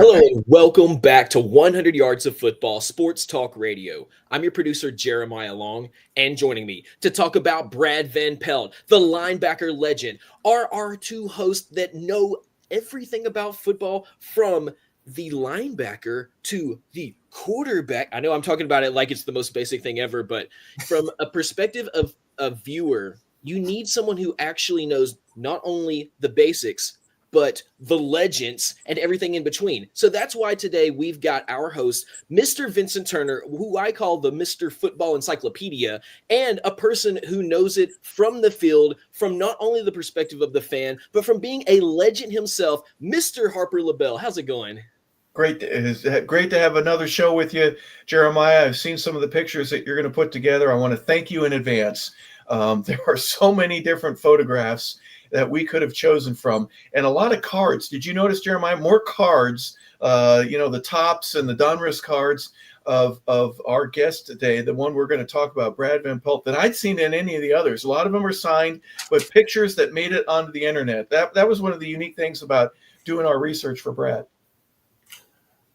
Hello and welcome back to 100 Yards of Football Sports Talk Radio. I'm your producer, Jeremiah Long, and joining me to talk about Brad Van Pelt, the linebacker legend, are our two hosts that know everything about football from the linebacker to the quarterback. I know I'm talking about it like it's the most basic thing ever, but from a perspective of a viewer, you need someone who actually knows not only the basics, but the legends and everything in between. So that's why today we've got our host, Mr. Vincent Turner, who I call the Mr. Football Encyclopedia, and a person who knows it from the field, from not only the perspective of the fan, but from being a legend himself, Mr. Harper LeBel. How's it going? Great. It's great to have another show with you, Jeremiah. I've seen some of the pictures that you're going to put together. I want to thank you in advance. There are so many different photographs that we could have chosen from, and a lot of cards. Did you notice, Jeremiah, more cards, the tops and the Donruss cards of our guest today, the one we're going to talk about, Brad Van Pelt, than I'd seen in any of the others. A lot of them are signed, but pictures that made it onto the internet. That was one of the unique things about doing our research for Brad.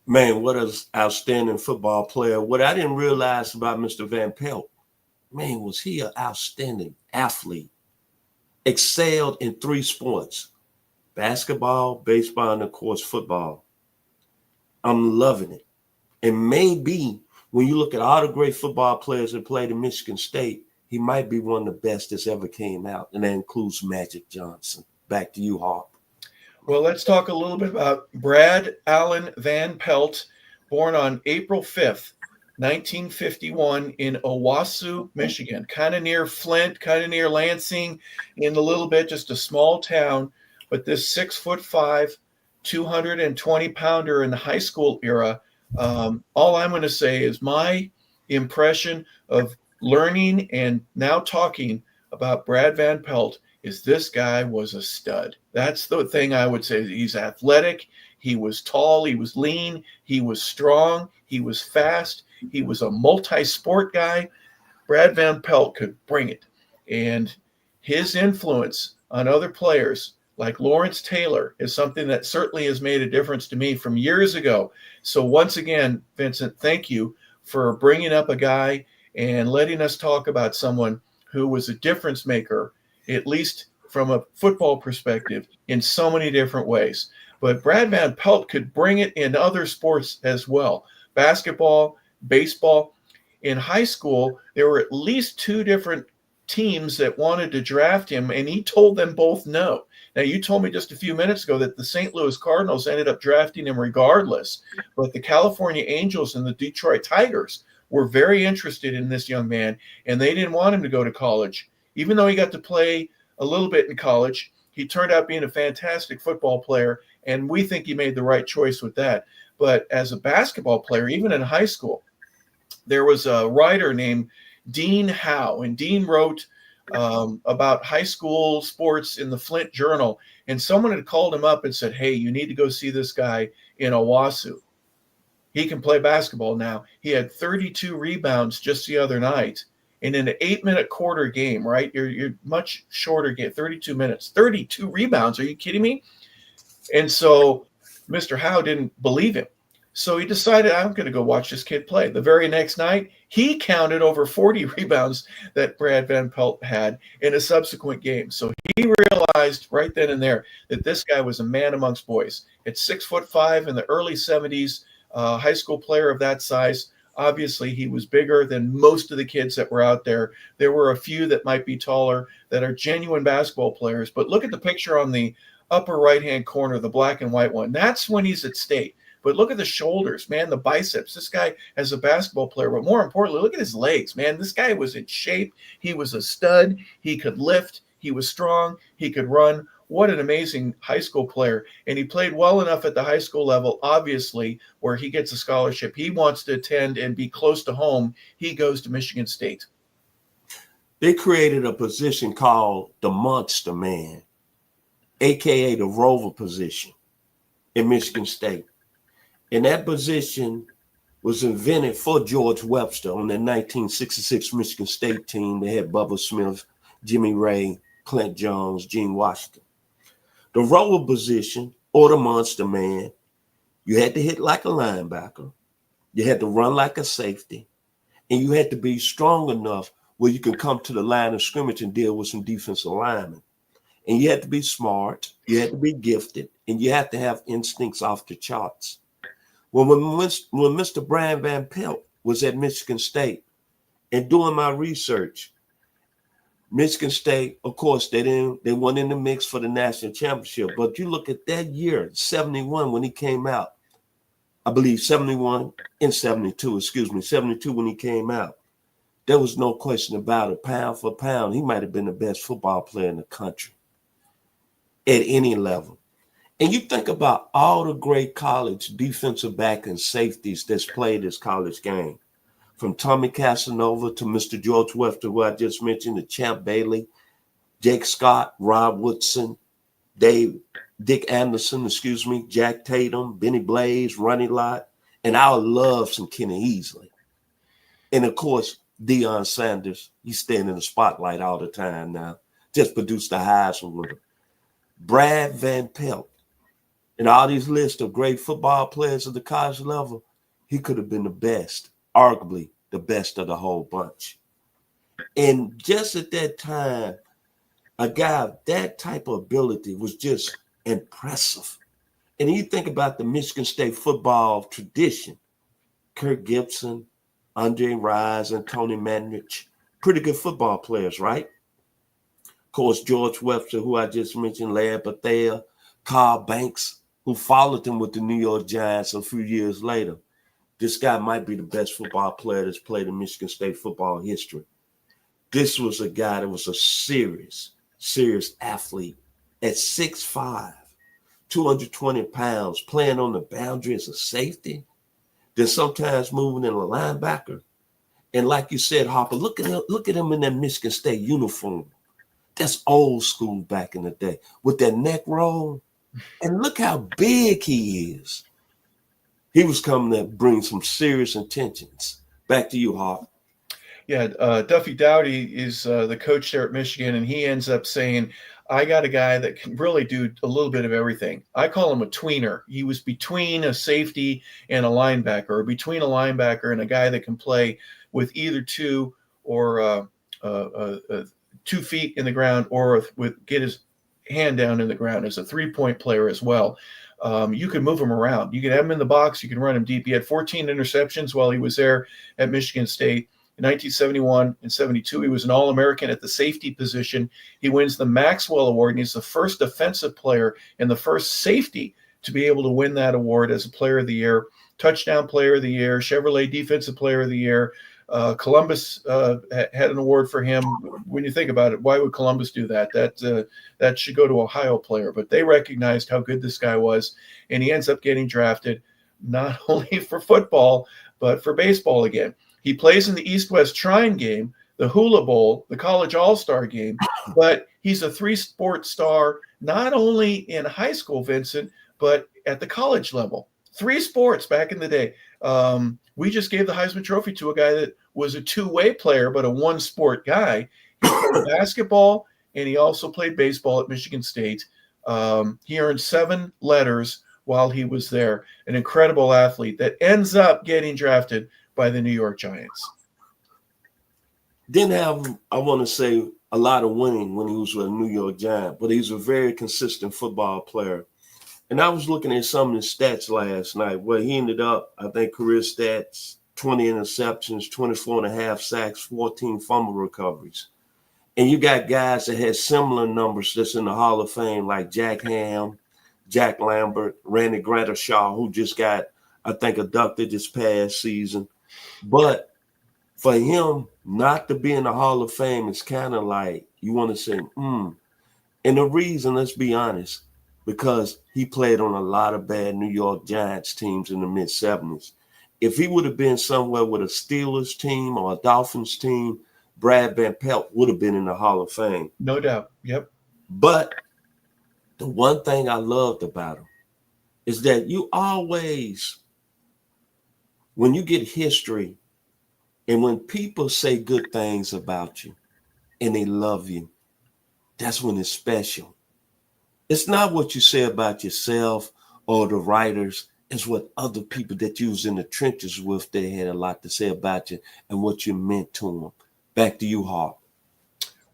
Man, what an outstanding football player. What I didn't realize about Mr. Van Pelt, man, was he an outstanding athlete. Excelled in three sports: basketball, baseball, and of course, football. I'm loving it. And maybe when you look at all the great football players that played in Michigan State, he might be one of the best that's ever came out. And that includes Magic Johnson. Back to you, Harp. Well, let's talk a little bit about Brad Allen Van Pelt, born on April 5th, 1951 in Owasso, Michigan, kind of near Flint, kind of near Lansing, in a little bit, just a small town. But this 6'5", 220-pounder in the high school era, all I'm going to say is my impression of learning and now talking about Brad Van Pelt is this guy was a stud. That's the thing I would say. He's athletic. He was tall. He was lean. He was strong. He was fast. He was a multi-sport guy. Brad Van Pelt could bring it. And his influence on other players like Lawrence Taylor is something that certainly has made a difference to me from years ago. So once again, Vincent, thank you for bringing up a guy and letting us talk about someone who was a difference maker, at least from a football perspective, in so many different ways. But Brad Van Pelt could bring it in other sports as well. Basketball, baseball. In high school, there were at least two different teams that wanted to draft him, and he told them both no. Now, you told me just a few minutes ago that the St. Louis Cardinals ended up drafting him regardless, but the California Angels and the Detroit Tigers were very interested in this young man, and they didn't want him to go to college. Even though he got to play a little bit in college, he turned out being a fantastic football player, and we think he made the right choice with that. But as a basketball player, even in high school, there was a writer named Dean Howe, and Dean wrote about high school sports in the Flint Journal, and someone had called him up and said, hey, you need to go see this guy in Owasso. He can play basketball now. He had 32 rebounds just the other night. In an 8-minute quarter game, right? You're much shorter game, 32 minutes, 32 rebounds. Are you kidding me? And so Mr. Howe didn't believe him. So he decided, I'm going to go watch this kid play. The very next night, he counted over 40 rebounds that Brad Van Pelt had in a subsequent game. So he realized right then and there that this guy was a man amongst boys. At 6'5" in the early 70s, high school player of that size. Obviously, he was bigger than most of the kids that were out there. There were a few that might be taller that are genuine basketball players. But look at the picture on the upper right-hand corner, the black and white one. That's when he's at state. But look at the shoulders, man, the biceps. This guy as a basketball player. But more importantly, look at his legs, man. This guy was in shape. He was a stud. He could lift. He was strong. He could run. What an amazing high school player. And he played well enough at the high school level, obviously, where he gets a scholarship. He wants to attend and be close to home. He goes to Michigan State. They created a position called the Monster Man, a.k.a. the rover position in Michigan State. And that position was invented for George Webster on the 1966 Michigan State team. They had Bubba Smith, Jimmy Ray, Clint Jones, Gene Washington. The rover position, or the Monster Man, You had to hit like a linebacker. You had to run like a safety. And you had to be strong enough where you can come to the line of scrimmage and deal with some defensive linemen. And you had to be smart. You had to be gifted. And you had to have instincts off the charts. Well, when Mr. Brad Van Pelt was at Michigan State and doing my research, Michigan State, of course, they weren't in the mix for the national championship. But you look at that year, 71, when he came out, I believe 71 and 72, 72 when he came out. There was no question about it. Pound for pound, he might have been the best football player in the country at any level. And you think about all the great college defensive back and safeties that's played this college game. From Tommy Casanova to Mr. George Webster, who I just mentioned, to Champ Bailey, Jake Scott, Rob Woodson, Dick Anderson, Jack Tatum, Benny Blaze, Ronnie Lott, and I would love some Kenny Easley. And of course, Deion Sanders, he's staying in the spotlight all the time now. Just produced the Heisman winner. Brad Van Pelt, and all these lists of great football players at the college level, he could have been the best, arguably the best of the whole bunch. And just at that time, a guy of that type of ability was just impressive. And you think about the Michigan State football tradition, Kirk Gibson, Andre Rise, and Tony Manrich, pretty good football players, right? Of course, George Webster, who I just mentioned, Larry Bethea, Carl Banks, who followed him with the New York Giants a few years later. This guy might be the best football player that's played in Michigan State football history. This was a guy that was a serious athlete at 6'5", 220 pounds, playing on the boundary as a safety, then sometimes moving in a linebacker. And like you said, Harper, look at him in that Michigan State uniform. That's old school back in the day with that neck roll. And look how big he is. He was coming to bring some serious intentions. Back to you, Harper. Yeah, Duffy Dowdy is the coach there at Michigan, and he ends up saying, I got a guy that can really do a little bit of everything. I call him a tweener. He was between a safety and a linebacker, or between a linebacker and a guy that can play with either two or 2 feet in the ground, or get his hand down in the ground as a three-point player as well. You can move him around. You can have him in the box. You can run him deep. He had 14 interceptions while he was there at Michigan State. In 1971 and 72, he was an All-American at the safety position. He wins the Maxwell Award, and he's the first defensive player and the first safety to be able to win that award as a Player of the Year, Touchdown Player of the Year, Chevrolet Defensive Player of the Year. Columbus had an award for him. When you think about it, why would Columbus do that? That should go to a Ohio player. But they recognized how good this guy was, and he ends up getting drafted not only for football, but for baseball again. He plays in the East-West Shrine game, the Hula Bowl, the College All-Star game, but he's a three-sport star not only in high school, Vincent, but at the college level. 3 sports back in the day. We just gave the Heisman Trophy to a guy that was a two-way player, but a one-sport guy. He played basketball, and he also played baseball at Michigan State. He earned 7 letters while he was there. An incredible athlete that ends up getting drafted by the New York Giants. Didn't have, I want to say, a lot of winning when he was with a New York Giant, but he's a very consistent football player. And I was looking at some of his stats last night where he ended up, I think, career stats, 20 interceptions, 24 and a half sacks, 14 fumble recoveries. And you got guys that had similar numbers that's in the Hall of Fame, like Jack Ham, Jack Lambert, Randy Grattershaw, who just got, I think, inducted this past season. But for him not to be in the Hall of Fame is kind of like, you want to say, And the reason, let's be honest, because he played on a lot of bad New York Giants teams in the mid-'70s. If he would have been somewhere with a Steelers team or a Dolphins team, Brad Van Pelt would have been in the Hall of Fame. No doubt. Yep. But the one thing I loved about him is that you always, when you get history and when people say good things about you and they love you, that's when it's special. It's not what you say about yourself or the writers. is what other people that you was in the trenches with, they had a lot to say about you and what you meant to them. Back to you, Hart.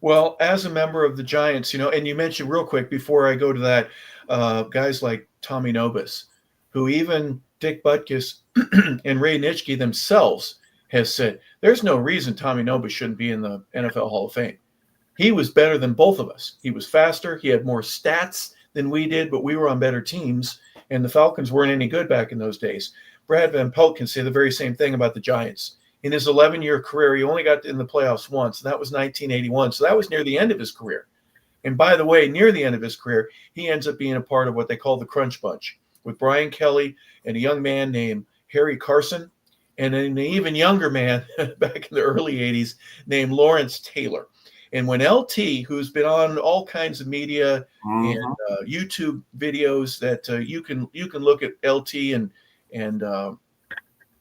Well, as a member of the Giants, and you mentioned real quick before I go to that, guys like Tommy Nobis, who even Dick Butkus and Ray Nitschke themselves has said, there's no reason Tommy Nobis shouldn't be in the NFL Hall of Fame. He was better than both of us. He was faster. He had more stats than we did, but we were on better teams, and the Falcons weren't any good back in those days. Brad Van Pelt can say the very same thing about the Giants. In his 11-year career, he only got in the playoffs once, and that was 1981. So that was near the end of his career. And by the way, near the end of his career, he ends up being a part of what they call the Crunch Bunch with Brian Kelly and a young man named Harry Carson, and an even younger man back in the early 80s named Lawrence Taylor. And when LT, who's been on all kinds of media and YouTube videos that you can look at LT and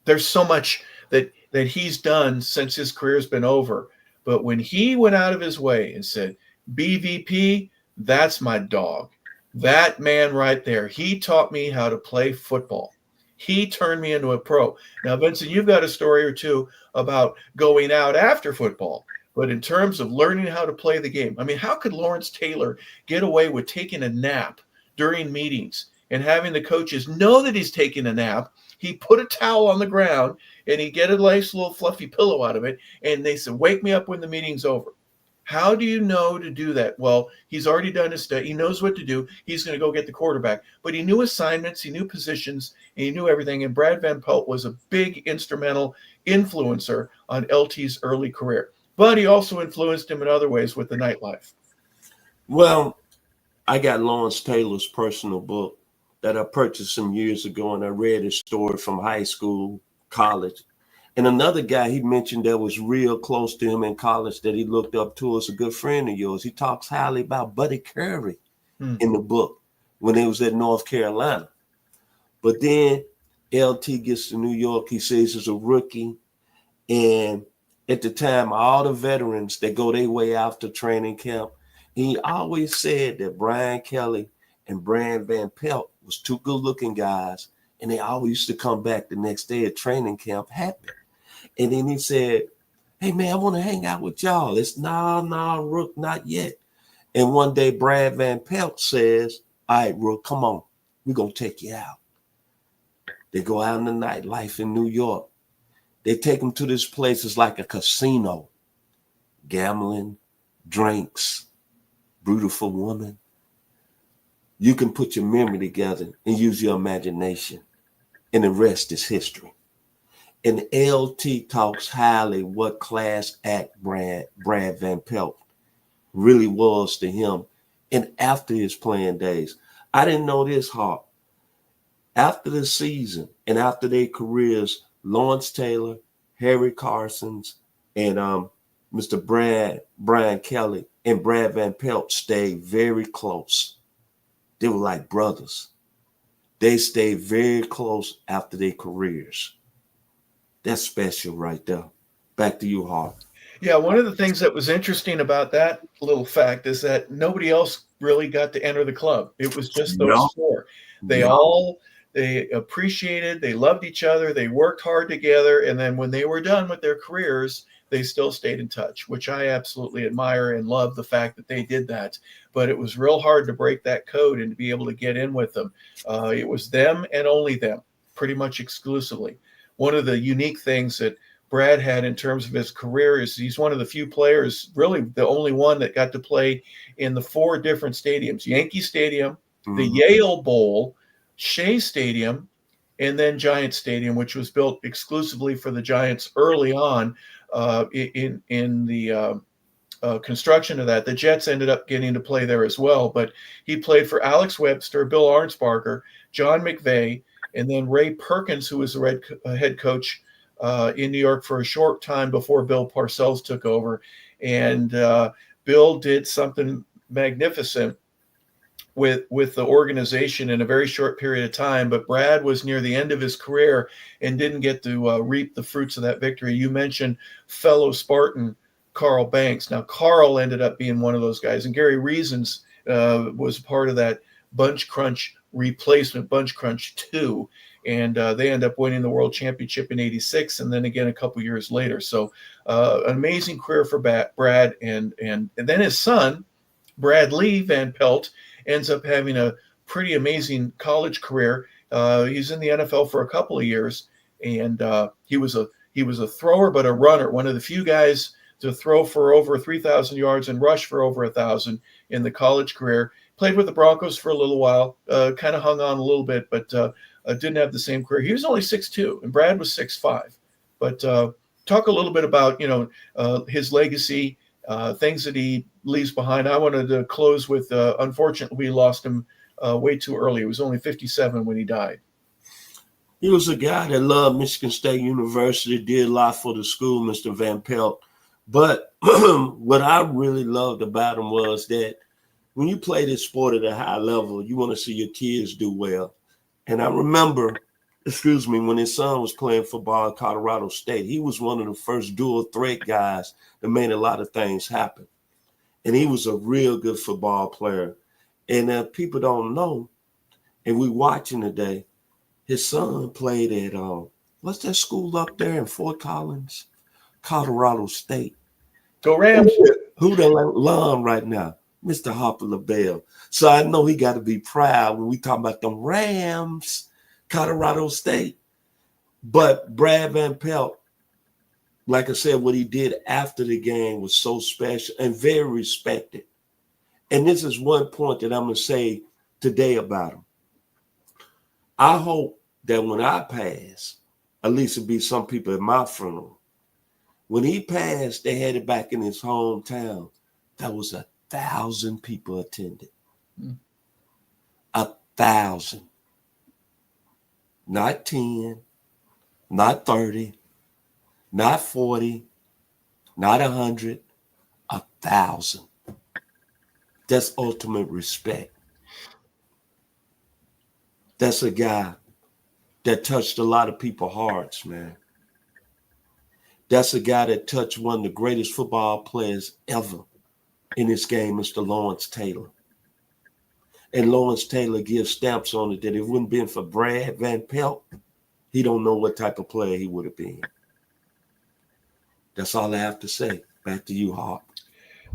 there's so much that he's done since his career's been over. But when he went out of his way and said, BVP, that's my dog. That man right there, he taught me how to play football. He turned me into a pro. Now, Vincent, you've got a story or two about going out after football. But in terms of learning how to play the game, I mean, how could Lawrence Taylor get away with taking a nap during meetings and having the coaches know that he's taking a nap? He put a towel on the ground and he get a nice little fluffy pillow out of it. And they said, wake me up when the meeting's over. How do you know to do that? Well, he's already done his study. He knows what to do. He's going to go get the quarterback. But he knew assignments, he knew positions, and he knew everything. And Brad Van Pelt was a big instrumental influencer on LT's early career. But he also influenced him in other ways with the nightlife. Well, I got Lawrence Taylor's personal book that I purchased some years ago, and I read his story from high school, college. And another guy he mentioned that was real close to him in college that he looked up to is a good friend of yours. He talks highly about Buddy Curry in the book when he was at North Carolina. But then LT gets to New York. He says he's a rookie. And at the time, all the veterans that go their way out to training camp, he always said that Brian Kelly and Brad Van Pelt was two good-looking guys, and they always used to come back the next day at training camp happy. And then he said, hey, man, I want to hang out with y'all. It's nah, Rook, not yet. And one day, Brad Van Pelt says, all right, Rook, come on. We're going to take you out. They go out in the nightlife in New York. They take them to this place. It's like a casino. Gambling, drinks, beautiful woman. You can put your memory together and use your imagination. And the rest is history. And LT talks highly what class act Brad Van Pelt really was to him. And after his playing days, I didn't know this, Hart. After the season and after their careers, Lawrence Taylor, Harry Carsons, and Mr. Brian Kelly and Brad Van Pelt stayed very close. They were like brothers. They stayed very close after their careers. That's special right there. Back to you, Hart. Yeah, one of the things that was interesting about that little fact is that nobody else really got to enter the club. It was just those four. They appreciated, they loved each other, they worked hard together, and then when they were done with their careers, they still stayed in touch, which I absolutely admire and love the fact that they did that. But it was real hard to break that code and to be able to get in with them. It was them and only them, pretty much exclusively. One of the unique things that Brad had in terms of his career is he's one of the few players, really the only one that got to play in the four different stadiums: Yankee Stadium, the Yale Bowl, Shea Stadium, and then Giant Stadium, which was built exclusively for the Giants early on in the construction of that. The Jets ended up getting to play there as well, but he played for Alex Webster, Bill Arnsparger, John McVay, and then Ray Perkins, who was the head coach in New York for a short time before Bill Parcells took over. And Bill did something magnificent with the organization in a very short period of time, but Brad was near the end of his career and didn't get to reap the fruits of that victory. You mentioned fellow Spartan Carl Banks. Now, Carl ended up being one of those guys, and Gary Reasons was part of that bunch crunch replacement, Bunch Crunch 2. And they end up winning the world championship in 86 and then again a couple years later. So an amazing career for Brad. And then his son, Bradley Van Pelt, ends up having a pretty amazing college career. He's in the NFL for a couple of years, and he was a thrower but a runner, one of the few guys to throw for over 3,000 yards and rush for over 1,000 in the college career. Played with the Broncos for a little while, kind of hung on a little bit, but didn't have the same career. He was only 6'2", and Brad was 6'5". But talk a little bit about his legacy, things that he leaves behind. I wanted to close with, unfortunately, we lost him way too early. He was only 57 when he died. He was a guy that loved Michigan State University, did a lot for the school, Mr. Van Pelt. But what I really loved about him was that when you play this sport at a high level, you want to see your kids do well. And I remember, when his son was playing football at Colorado State, he was one of the first dual threat guys that made a lot of things happen. And he was a real good football player. And people don't know, and we watching today, his son played at, what's that school up there in Fort Collins? Colorado State. Go Rams. Who the alum right now? Mr. Harper LeBel. So I know he got to be proud when we talk about them Rams, Colorado State. But Brad Van Pelt, like I said, what he did after the game was so special and very respected. And this is one point that I'm going to say today about him. I hope that when I pass, at least it'll be some people at my funeral, when he passed, they had it back in his hometown. That was 1,000 people attended. 1,000. Not 10, not 30, not 40, not 100, 1,000. That's ultimate respect. That's a guy that touched a lot of people's hearts, man. That's a guy that touched one of the greatest football players ever in this game, Mr. Lawrence Taylor. And Lawrence Taylor gives stamps on it that if it wouldn't been for Brad Van Pelt, he don't know what type of player he would have been. That's all I have to say. Back to you, Harp.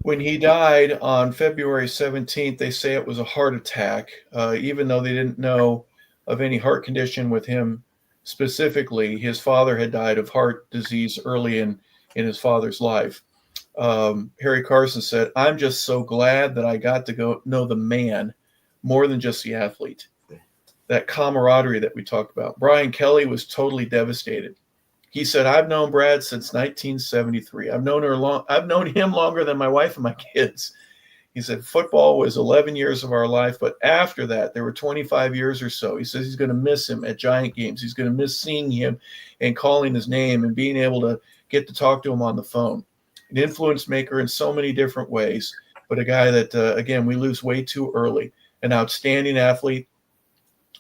When he died on February 17th, they say it was a heart attack, even though they didn't know of any heart condition with him specifically. His father had died of heart disease early in his father's life. Harry Carson said, "I'm just so glad that I got to go know the man more than just the athlete." That camaraderie that we talked about. Brian Kelly was totally devastated. He said, "I've known Brad since 1973. I've known him longer than my wife and my kids." He said, "Football was 11 years of our life, but after that, there were 25 years or so." He says he's going to miss him at Giant games. He's going to miss seeing him and calling his name and being able to get to talk to him on the phone. An influence maker in so many different ways, but a guy that, again, we lose way too early. An outstanding athlete,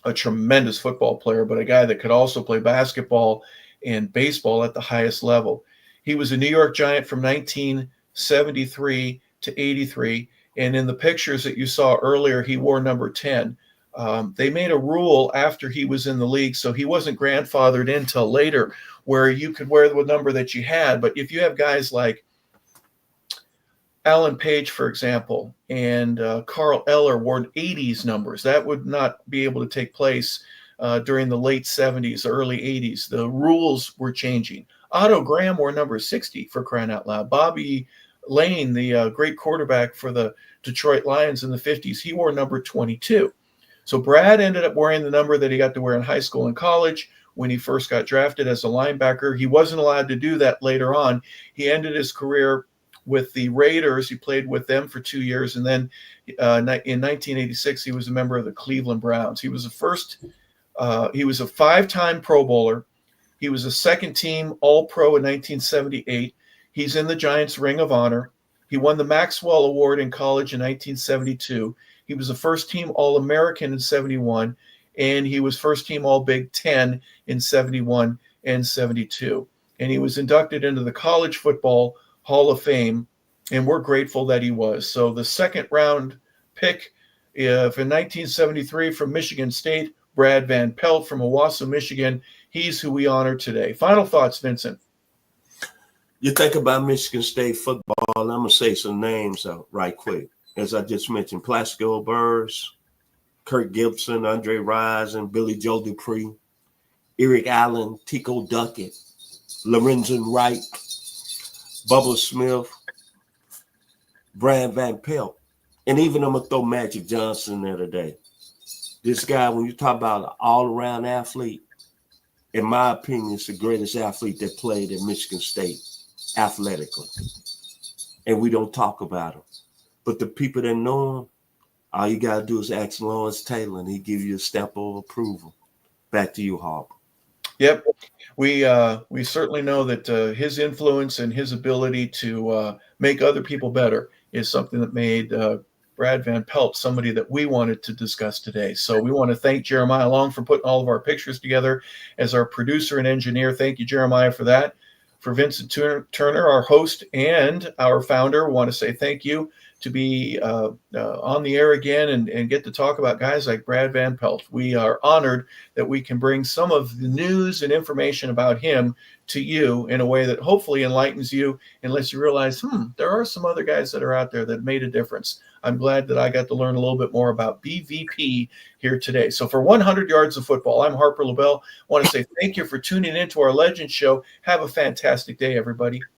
a tremendous football player, but a guy that could also play basketball and baseball at the highest level. He was a New York Giant from 1973 to 83. And in the pictures that you saw earlier, he wore number 10. They made a rule after he was in the league, so he wasn't grandfathered in till later, where you could wear the number that you had. But if you have guys like Alan Page, for example, and Carl Eller wore 80s numbers, that would not be able to take place during the late 70s, early 80s. The rules were changing. Otto Graham wore number 60, for crying out loud. Bobby Lane, the great quarterback for the Detroit Lions in the 50s, he wore number 22. So Brad ended up wearing the number that he got to wear in high school and college. When he first got drafted as a linebacker, he wasn't allowed to do that later on. He ended his career with the Raiders. He played with them for 2 years. And then in 1986, he was a member of the Cleveland Browns. He was he was a 5-time Pro Bowler. He was a second-team All-Pro in 1978. He's in the Giants Ring of Honor. He won the Maxwell Award in college in 1972. He was a first-team All-American in 71, and he was first-team All-Big Ten in 71 and 72. And he was inducted into the College Football Hall of Fame, and we're grateful that he was. So the second-round pick in 1973 from Michigan State, Brad Van Pelt from Owasso, Michigan. He's who we honor today. Final thoughts, Vincent. You think about Michigan State football, I'm going to say some names right quick. As I just mentioned, Plaxico Burrs, Kirk Gibson, Andre Rison, Billy Joe Dupree, Eric Allen, Tico Duckett, Lorenzen Wright, Bubba Smith, Brad Van Pelt, and even I'm going to throw Magic Johnson there today. This guy, when you talk about an all-around athlete, in my opinion, is the greatest athlete that played at Michigan State athletically. And we don't talk about him. But the people that know him, all you got to do is ask Lawrence Taylor, and he give you a stamp of approval. Back to you, Harper. Yep. We certainly know that his influence and his ability to make other people better is something that made Brad Van Pelt somebody that we wanted to discuss today. So we want to thank Jeremiah Long for putting all of our pictures together as our producer and engineer. Thank you, Jeremiah, for that. For Vincent Turner, our host and our founder, we want to say thank you to be on the air again and get to talk about guys like Brad Van Pelt. We are honored that we can bring some of the news and information about him to you in a way that hopefully enlightens you and lets you realize, there are some other guys that are out there that made a difference. I'm glad that I got to learn a little bit more about BVP here today. So for 100 Yards of Football, I'm Harper LeBel. I want to say thank you for tuning in to our Legend Show. Have a fantastic day, everybody.